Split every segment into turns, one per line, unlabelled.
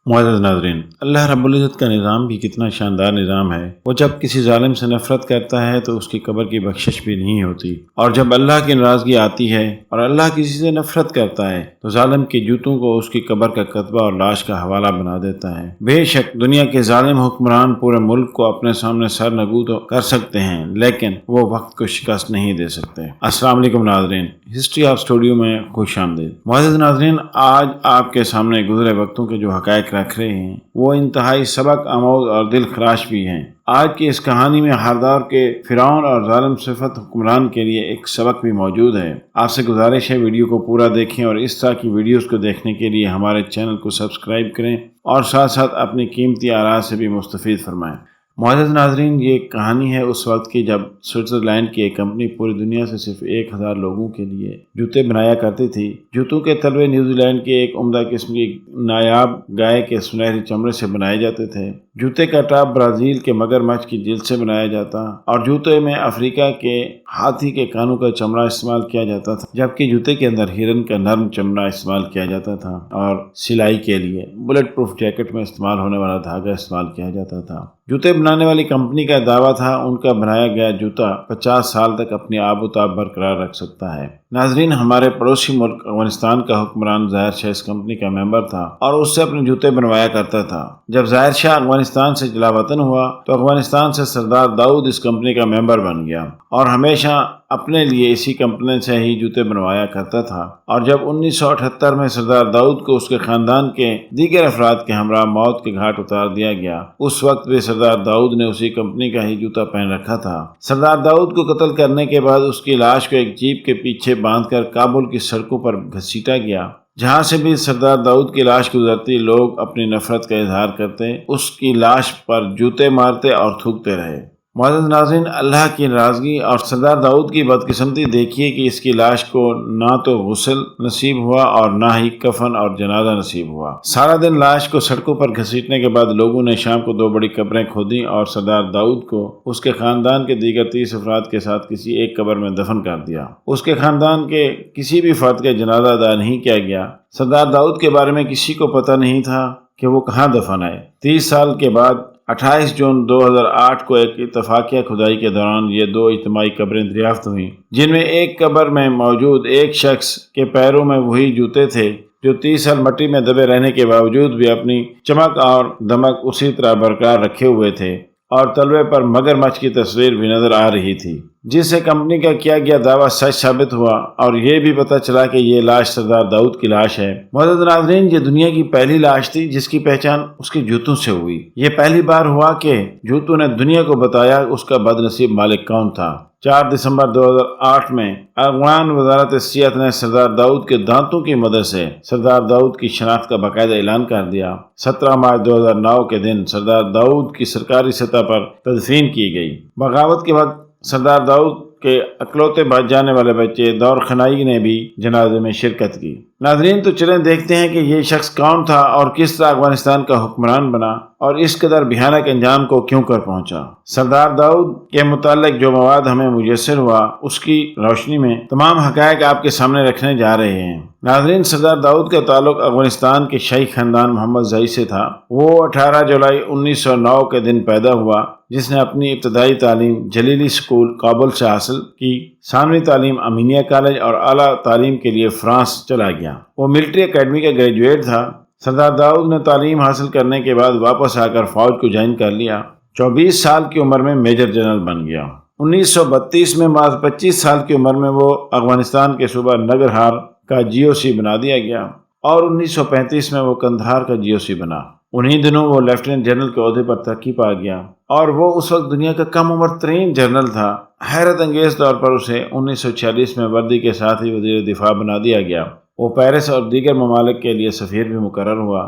معزز ناظرین، اللہ رب العزت کا نظام بھی کتنا شاندار نظام ہے۔ وہ جب کسی ظالم سے نفرت کرتا ہے تو اس کی قبر کی بخشش بھی نہیں ہوتی، اور جب اللہ کی ناراضگی آتی ہے اور اللہ کسی سے نفرت کرتا ہے تو ظالم کے جوتوں کو اس کی قبر کا کتبہ اور لاش کا حوالہ بنا دیتا ہے۔ بے شک دنیا کے ظالم حکمران پورے ملک کو اپنے سامنے سر نگود کر سکتے ہیں، لیکن وہ وقت کو شکست نہیں دے سکتے۔ السلام علیکم ناظرین، ہسٹری آف اسٹوڈیو میں خوش آمدید۔ معزز ناظرین، آج آپ کے سامنے گزرے وقتوں کے جو حقائق رکھ رہے ہیں وہ انتہائی سبق آموز اور دل خراش بھی ہیں۔ آج کی اس کہانی میں ہر دور کے فرعون اور ظالم صفت حکمران کے لیے ایک سبق بھی موجود ہے۔ آپ سے گزارش ہے ویڈیو کو پورا دیکھیں اور اس طرح کی ویڈیوز کو دیکھنے کے لیے ہمارے چینل کو سبسکرائب کریں اور ساتھ ساتھ اپنی قیمتی آراء سے بھی مستفید فرمائیں۔ معزز ناظرین، یہ کہانی ہے اس وقت کی جب سوئٹزرلینڈ کی ایک کمپنی پوری دنیا سے صرف 1000 لوگوں کے لیے جوتے بنایا کرتی تھی۔ جوتوں کے تلوے نیوزی لینڈ کے ایک عمدہ قسم کی نایاب گائے کے سنہری چمڑے سے بنائے جاتے تھے۔ جوتے کا ٹاپ برازیل کے مگر مچھ کی جلد سے بنایا جاتا اور جوتے میں افریقہ کے ہاتھی کے کانوں کا چمڑا استعمال کیا جاتا تھا، جبکہ جوتے کے اندر ہرن کا نرم چمڑا استعمال کیا جاتا تھا، اور سلائی کے لیے بلٹ پروف جیکٹ میں استعمال ہونے والا دھاگا استعمال کیا جاتا تھا۔ جوتے بنانے والی کمپنی کا دعویٰ تھا ان کا بنایا گیا جوتا 50 سال تک اپنی آب و تاب برقرار رکھ سکتا ہے۔ ناظرین، ہمارے پڑوسی ملک افغانستان کا حکمران ظاہر شاہ اس کمپنی کا ممبر تھا اور اس سے اپنے جوتے بنوایا کرتا تھا۔ جب ظاہر شاہ افغانستان سے جلا وطن ہوا تو افغانستان سے سردار داؤد اس کمپنی کا ممبر بن گیا اور ہمیشہ اپنے لیے اسی کمپنی سے ہی جوتے بنوایا کرتا تھا۔ اور جب 1978 میں سردار داؤد کو اس کے خاندان کے دیگر افراد کے ہمراہ موت کے گھاٹ اتار دیا گیا، اس وقت بھی سردار داؤد نے اسی کمپنی کا ہی جوتا پہن رکھا تھا۔ سردار داؤد کو قتل کرنے کے بعد اس کی لاش کو ایک جیپ کے پیچھے باندھ کر کابل کی سڑکوں پر گھسیٹا گیا۔ جہاں سے بھی سردار داؤد کی لاش گزرتی، لوگ اپنی نفرت کا اظہار کرتے، اس کی لاش پر جوتے مارتے اور تھوکتے رہے۔ معزز ناظرین، اللہ کی ناراضگی اور سردار داؤد کی بدقسمتی دیکھیے کہ اس کی لاش کو نہ تو غسل نصیب ہوا اور نہ ہی کفن اور جنازہ نصیب ہوا۔ سارا دن لاش کو سڑکوں پر گھسیٹنے کے بعد لوگوں نے شام کو 2 بڑی قبریں کھودیں اور سردار داؤد کو اس کے خاندان کے دیگر 30 افراد کے ساتھ کسی ایک قبر میں دفن کر دیا۔ اس کے خاندان کے کسی بھی فرد کا جنازہ ادا نہیں کیا گیا۔ سردار داؤد کے بارے میں کسی کو پتہ نہیں تھا کہ وہ کہاں دفن ہے۔ 30 سال کے بعد 28 جون 2008 کو ایک اتفاقیہ کھدائی کے دوران یہ 2 اجتماعی قبریں دریافت ہوئیں، جن میں ایک قبر میں موجود ایک شخص کے پیروں میں وہی جوتے تھے جو 30 سال مٹی میں دبے رہنے کے باوجود بھی اپنی چمک اور دمک اسی طرح برقرار رکھے ہوئے تھے، اور تلوے پر مگر مچھ کی تصویر بھی نظر آ رہی تھی، جس سے کمپنی کا کیا گیا دعویٰ سچ ثابت ہوا اور یہ بھی پتہ چلا کہ یہ لاش سردار داؤد کی لاش ہے۔ معزز ناظرین، یہ دنیا کی پہلی لاش تھی جس کی پہچان اس کے جوتوں سے ہوئی۔ یہ پہلی بار ہوا کہ جوتوں نے دنیا کو بتایا اس کا بد نصیب مالک کون تھا۔ 4 دسمبر 2008 میں افغان وزارت صحت نے سردار داؤد کے دانتوں کی مدد سے سردار داؤد کی شناخت کا باقاعدہ اعلان کر دیا۔ 17 مارچ 2009 کے دن سردار داؤد کی سرکاری سطح پر تدفین کی گئی۔ بغاوت کے وقت سردار داؤد کے اکلوتے بچ جانے والے بچے دور خنائی نے بھی جنازے میں شرکت کی۔ ناظرین، تو چلیں دیکھتے ہیں کہ یہ شخص کون تھا اور کس طرح افغانستان کا حکمران بنا اور اس قدر بھیانک انجام کو کیوں کر پہنچا۔ سردار داؤد کے متعلق جو مواد ہمیں میسر ہوا، اس کی روشنی میں تمام حقائق آپ کے سامنے رکھنے جا رہے ہیں۔ ناظرین، سردار داؤد کا تعلق افغانستان کے شاہی خاندان محمد زئی سے تھا۔ وہ 18 جولائی 1909 کے دن پیدا ہوا، جس نے اپنی ابتدائی تعلیم جلیلی اسکول کابل سے حاصل کی۔ ثانوی تعلیم امینیہ کالج اور اعلیٰ تعلیم کے لیے فرانس چلا گیا۔ وہ ملٹری اکیڈمی کا گریجویٹ تھا۔ سردار داؤد نے تعلیم حاصل کرنے کے بعد واپس آ کر فوج کو جوائن کر لیا۔ 24 سال کی عمر میں میجر جنرل بن گیا۔ 1932 میں محض 25 سال کی عمر میں وہ افغانستان کے صوبہ ننگرہار کا GOC بنا دیا گیا اور 1935 میں وہ قندھار کا GOC بنا۔ انہی دنوں وہ لیفٹیننٹ جنرل کے عہدے پر ترقی پا گیا اور وہ اس وقت دنیا کا کم عمر ترین جنرل تھا۔ حیرت انگیز طور پر اسے 1946 میں وردی کے ساتھ ہی وزیر دفاع بنا دیا گیا۔ وہ پیرس اور دیگر ممالک کے لیے سفیر بھی مقرر ہوا۔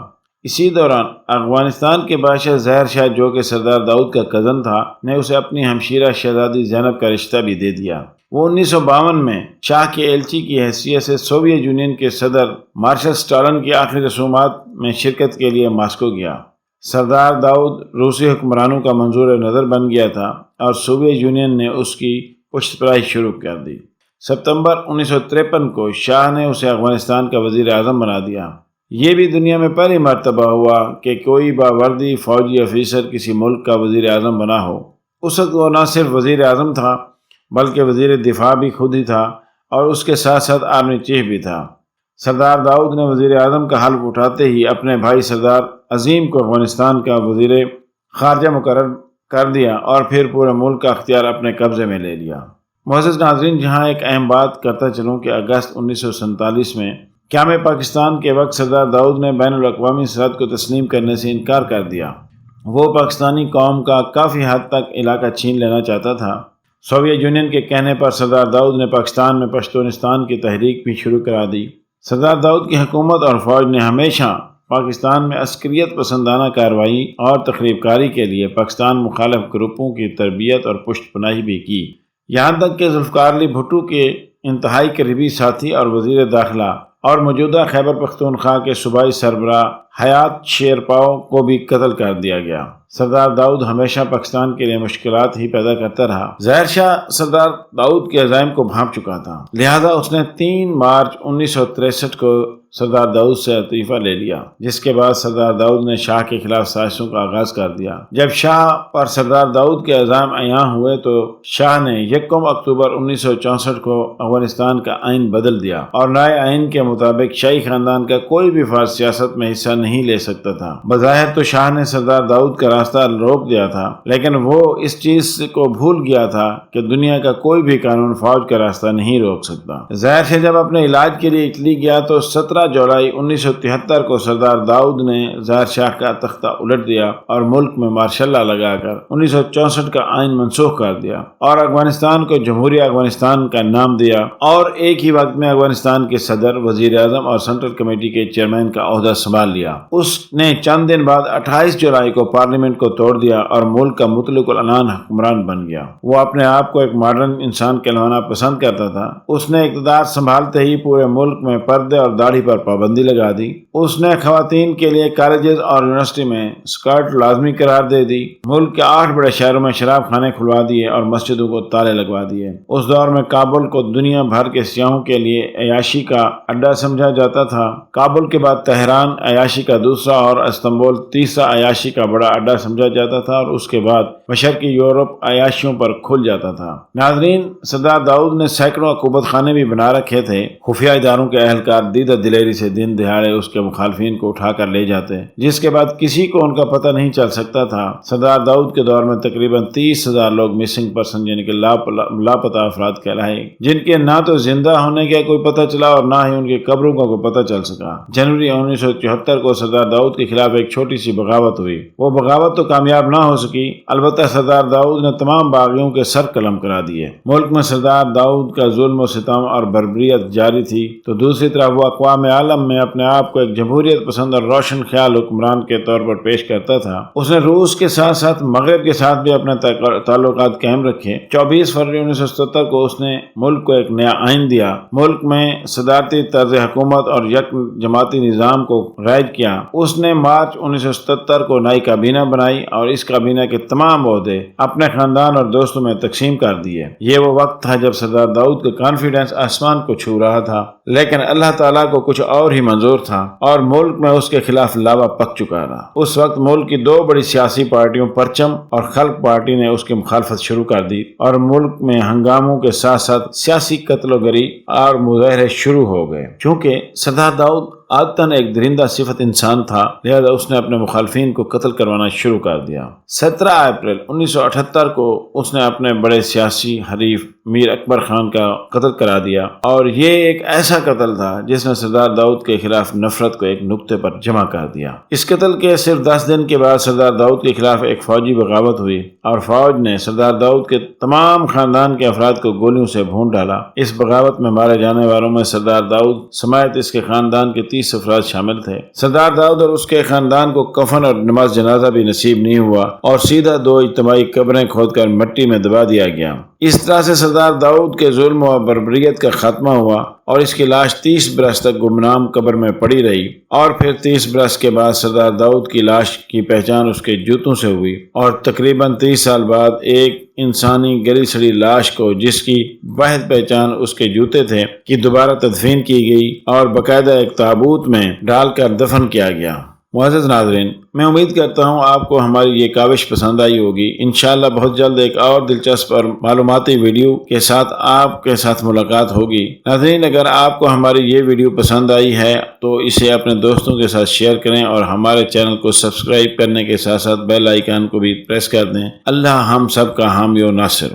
اسی دوران افغانستان کے بادشاہ ظاہر شاہ، جو کہ سردار داؤد کا کزن تھا، نے اسے اپنی ہمشیرہ شہزادی زینب کا رشتہ بھی دے دیا۔ وہ 1952 میں شاہ کے ایلچی کی حیثیت سے سوویت یونین کے صدر مارشل اسٹالن کی آخری رسومات میں شرکت کے لیے ماسکو گیا۔ سردار داؤد روسی حکمرانوں کا منظور نظر بن گیا تھا اور سوویت یونین نے اس کی پشت پرائی شروع کر دی۔ ستمبر 1953 کو شاہ نے اسے افغانستان کا وزیر اعظم بنا دیا۔ یہ بھی دنیا میں پہلی مرتبہ ہوا کہ کوئی باوردی فوجی افیسر کسی ملک کا وزیر اعظم بنا ہو۔ اس وقت وہ نہ صرف وزیر اعظم تھا بلکہ وزیر دفاع بھی خود ہی تھا اور اس کے ساتھ ساتھ آرمی چیف بھی تھا۔ سردار داؤد نے وزیر اعظم کا حلف اٹھاتے ہی اپنے بھائی سردار عظیم کو افغانستان کا وزیر خارجہ مقرر کر دیا اور پھر پورے ملک کا اختیار اپنے قبضے میں لے لیا۔ معزز ناظرین، جہاں ایک اہم بات کرتا چلوں کہ اگست 1947 میں قیام پاکستان کے وقت سردار داؤد نے بین الاقوامی سرحد کو تسلیم کرنے سے انکار کر دیا۔ وہ پاکستانی قوم کا کافی حد تک علاقہ چھین لینا چاہتا تھا۔ سوویت یونین کے کہنے پر سردار داؤد نے پاکستان میں پشتونستان کی تحریک بھی شروع کرا دی۔ سردار داؤد کی حکومت اور فوج نے ہمیشہ پاکستان میں عسکریت پسندانہ کارروائی اور تخریب کاری کے لیے پاکستان مخالف گروپوں کی تربیت اور پشت پناہی بھی کی، یہاں تک کہ ذوالفقار علی بھٹو کے انتہائی قریبی ساتھی اور وزیر داخلہ اور موجودہ خیبر پختونخوا کے صوبائی سربراہ حیات شیرپاؤ کو بھی قتل کر دیا گیا۔ سردار داؤد ہمیشہ پاکستان کے لیے مشکلات ہی پیدا کرتا رہا۔ ظاہر شاہ سردار داؤد کے عزائم کو بھانپ چکا تھا، لہذا اس نے 3 مارچ 1963 کو سردار داؤد سے عطیفہ لے لیا، جس کے بعد سردار داؤد نے شاہ کے خلاف سازشوں کا آغاز کر دیا۔ جب شاہ پر سردار داؤد کے عزائم عیاں ہوئے تو شاہ نے 1 اکتوبر 1964 کو افغانستان کا آئین بدل دیا اور نئے آئین کے مطابق شاہی خاندان کا کوئی بھی فرد سیاست میں حصہ نہیں لے سکتا تھا۔ بظاہر تو شاہ نے سردار داؤد کا راستہ روک دیا تھا، لیکن وہ اس چیز کو بھول گیا تھا کہ دنیا کا کوئی بھی قانون فوج کا راستہ نہیں روک سکتا۔ ظاہر سے جب اپنے علاج کے لیے اٹلی گیا تو 17 جولائی 1973 کو سردار داؤد نے ظاہر شاہ کا تختہ الٹ دیا اور ملک میں مارشل لا لگا کر 1964 کا آئین منسوخ کر دیا اور افغانستان کو جمہوریہ افغانستان کا نام دیا، اور ایک ہی وقت میں افغانستان کے صدر، وزیر اعظم اور سینٹرل کمیٹی کے چیئرمین کا عہدہ سنبھال لیا۔ اس نے چند دن بعد 28 جولائی کو پارلیمنٹ کو توڑ دیا اور ملک کا مطلق العنان حکمران بن گیا۔ وہ اپنے آپ کو ایک ماڈرن انسان کہلانا پسند کرتا تھا۔ اس نے اقتدار سنبھالتے ہی پورے ملک میں پردے اور داڑھی پر پابندی لگا دی۔ اس نے خواتین کے لیے کالجز اور یونیورسٹی میں اسکرٹ لازمی قرار دے دی۔ ملک کے 8 بڑے شہروں میں شراب خانے کھلوا دیے اور مسجدوں کو تالے لگوا دیے۔ اس دور میں کابل کو دنیا بھر کے سیاحوں کے لیے عیاشی کا اڈا سمجھا جاتا تھا۔ کابل کے بعد تہران عیاشی کا دوسرا اور استنبول تیسرا عیاشی کا بڑا اڈا سمجھا جاتا تھا، اور اس کے بعد مشرقی یورپ عیاشیوں پر کھل جاتا تھا۔ ناظرین، سردار داؤد نے سینکڑوں عقوبت خانے بھی بنا رکھے تھے۔ خفیہ اداروں کے اہلکار دیدہ دلیری سے دن دہاڑے اس کے مخالفین کو اٹھا کر لے جاتے، جس کے بعد کسی کو ان کا پتہ نہیں چل سکتا تھا۔ سردار داؤد کے دور میں تقریباً 30,000 لوگ مسنگ پرسن یعنی کہ لاپتہ افراد کہلائے، جن کے نہ تو زندہ ہونے کا کوئی پتہ چلا اور نہ ہی ان کی قبروں کا کوئی پتہ چل سکا۔ جنوری 1974 کو سردار داؤد کے خلاف ایک چھوٹی سی بغاوت ہوئی۔ وہ بغاوت تو کامیاب نہ ہو سکی، البتہ سردار داؤد نے تمام باغیوں کے سر قلم کرا دیے۔ ملک میں سردار داؤد کا ظلم و ستم اور بربریت جاری تھی، تو دوسری طرف وہ اقوام عالم میں اپنے آپ کو ایک جمہوریت پسند اور روشن خیال حکمران کے طور پر پیش کرتا تھا۔ اس نے روس کے ساتھ ساتھ مغرب کے ساتھ بھی اپنے تعلقات قائم رکھے۔ 24 فروری 1977 کو اس نے ملک کو ایک نیا آئین دیا، ملک میں صدارتی طرز حکومت اور یک جماعتی نظام کو رائج کیا۔ اس نے مارچ 1977 کو نئی کابینہ بنائی اور اس کابینہ کے تمام عہدے اپنے خاندان اور دوستوں میں تقسیم کر دیے۔ یہ وہ وقت تھا جب سردار داؤد کا کانفیڈنس آسمان کو چھو رہا تھا، لیکن اللہ تعالیٰ کو کچھ اور ہی منظور تھا اور ملک میں اس کے خلاف لاوا پک چکا رہا۔ اس وقت ملک کی 2 بڑی سیاسی پارٹیوں پرچم اور خلق پارٹی نے اس کی مخالفت شروع کر دی اور ملک میں ہنگاموں کے ساتھ ساتھ سیاسی قتل و گری اور مظاہرے شروع ہو گئے۔ چونکہ سردار داؤد عادتاً ایک درندہ صفت انسان تھا، لہذا اس نے اپنے مخالفین کو قتل کروانا شروع کر دیا۔ 17 اپریل 1978 کو اس نے اپنے بڑے سیاسی حریف میر اکبر خان کا قتل کرا دیا، اور یہ ایک ایسا قتل تھا جس نے سردار داؤد کے خلاف نفرت کو ایک نقطے پر جمع کر دیا۔ اس قتل کے صرف 10 دن کے بعد سردار داؤد کے خلاف ایک فوجی بغاوت ہوئی اور فوج نے سردار داؤد کے تمام خاندان کے افراد کو گولیوں سے بھون ڈالا۔ اس بغاوت میں مارے جانے والوں میں سردار داؤد سمیت اس کے خاندان کے 30 افراد شامل تھے۔ سردار داؤد اور اس کے خاندان کو کفن اور نماز جنازہ بھی نصیب نہیں ہوا اور سیدھا 2 اجتماعی قبریں کھود کر مٹی میں دبا دیا گیا۔ اس طرح سے سردار داؤد کے ظلم و بربریت کا خاتمہ ہوا اور اس کی لاش 30 برس تک گمنام قبر میں پڑی رہی، اور پھر 30 برس کے بعد سردار داؤد کی لاش کی پہچان اس کے جوتوں سے ہوئی، اور تقریباً 30 سال بعد ایک انسانی گلی سڑی لاش کو، جس کی واحد پہچان اس کے جوتے تھے، کی دوبارہ تدفین کی گئی اور باقاعدہ ایک تابوت میں ڈال کر دفن کیا گیا۔ معزز ناظرین، میں امید کرتا ہوں آپ کو ہماری یہ کاوش پسند آئی ہوگی۔ انشاءاللہ بہت جلد ایک اور دلچسپ اور معلوماتی ویڈیو کے ساتھ آپ کے ساتھ ملاقات ہوگی۔ ناظرین، اگر آپ کو ہماری یہ ویڈیو پسند آئی ہے تو اسے اپنے دوستوں کے ساتھ شیئر کریں اور ہمارے چینل کو سبسکرائب کرنے کے ساتھ ساتھ بیل آئیکن کو بھی پریس کر دیں۔ اللہ ہم سب کا حامی و ناصر۔